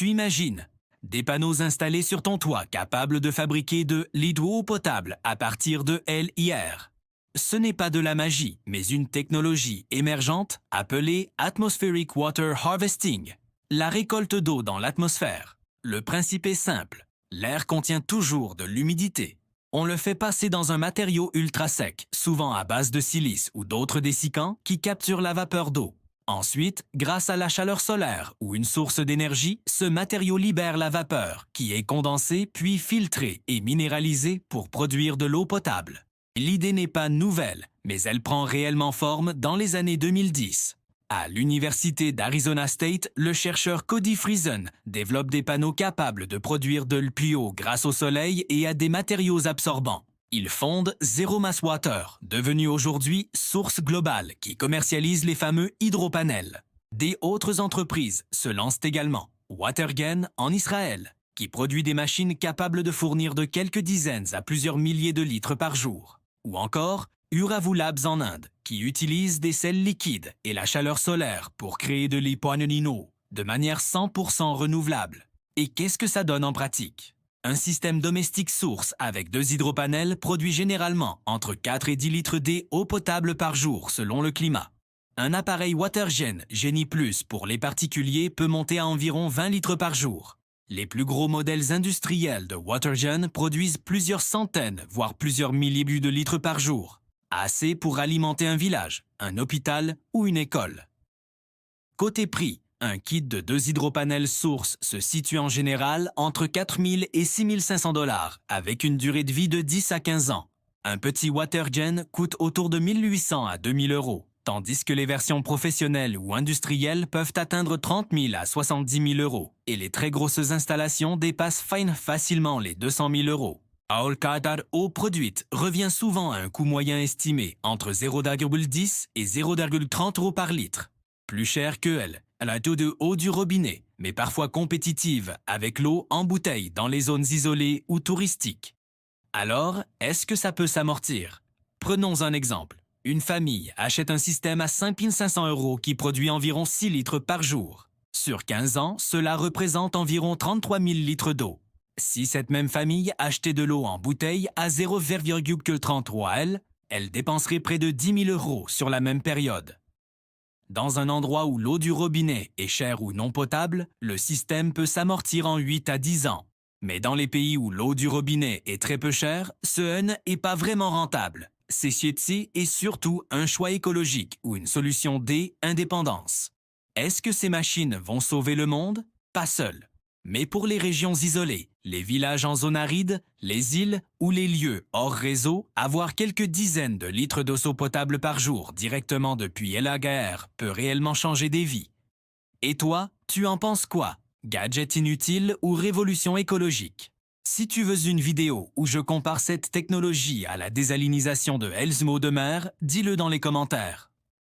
Tu imagines des panneaux installés sur ton toit capables de fabriquer de l'eau potable à partir de LIR. Ce n'est pas de la magie, mais une technologie émergente appelée Atmospheric Water Harvesting, la récolte d'eau dans l'atmosphère. Le principe est simple, l'air contient toujours de l'humidité. On le fait passer dans un matériau ultra sec, souvent à base de silice ou d'autres dessicants qui capturent la vapeur d'eau. Ensuite, grâce à la chaleur solaire ou une source d'énergie, ce matériau libère la vapeur, qui est condensée puis filtrée et minéralisée pour produire de l'eau potable. L'idée n'est pas nouvelle, mais elle prend réellement forme dans les années 2010. À l'Université d'Arizona State, le chercheur Cody Friesen développe des panneaux capables de produire de l'eau grâce au soleil et à des matériaux absorbants. Il fonde Zero Mass Water, devenu aujourd'hui Source Globale, qui commercialise les fameux hydropanels. Des autres entreprises se lancent également. Watergen en Israël, qui produit des machines capables de fournir de quelques dizaines à plusieurs milliers de litres par jour. Ou encore, Uravu Labs en Inde, qui utilise des sels liquides et la chaleur solaire pour créer de l'hypoanonino de manière 100% renouvelable. Et qu'est-ce que ça donne en pratique? Un système domestique source avec 2 hydropanels produit généralement entre 4 et 10 litres d'eau potable par jour selon le climat. Un appareil Watergen Genie Plus pour les particuliers peut monter à environ 20 litres par jour. Les plus gros modèles industriels de Watergen produisent plusieurs centaines, voire plusieurs milliers de litres par jour. Assez pour alimenter un village, un hôpital ou une école. Côté prix, un kit de 2 hydropanels source se situe en général entre 4 000 et 6 500 $, avec une durée de vie de 10 à 15 ans. Un petit Watergen coûte autour de 1 800 à 2 000 €, tandis que les versions professionnelles ou industrielles peuvent atteindre 30 000 à 70 000 €, et les très grosses installations dépassent facilement les 200 000 €. All Qatar eau produite revient souvent à un coût moyen estimé entre 0,10 et 0,30 € par litre. Plus cher que elle, la taux de eau du robinet, mais parfois compétitive avec l'eau en bouteille dans les zones isolées ou touristiques. Alors, est-ce que ça peut s'amortir? Prenons un exemple. Une famille achète un système à 5 500 € qui produit environ 6 litres par jour. Sur 15 ans, cela représente environ 33 000 litres d'eau. Si cette même famille achetait de l'eau en bouteille à 0,33 L, elle dépenserait près de 10 000 € sur la même période. Dans un endroit où l'eau du robinet est chère ou non potable, le système peut s'amortir en 8 à 10 ans. Mais dans les pays où l'eau du robinet est très peu chère, ce n'est pas vraiment rentable. Ceci est surtout un choix écologique ou une solution d'indépendance. Est-ce que ces machines vont sauver le monde? Pas seules. Mais pour les régions isolées, les villages en zone aride, les îles ou les lieux hors réseau, avoir quelques dizaines de litres d'eau potable par jour directement depuis El Agaer peut réellement changer des vies. Et toi, tu en penses quoi? Gadget inutile ou révolution écologique? Si tu veux une vidéo où je compare cette technologie à la désalinisation de Elsmo de mer, dis-le dans les commentaires.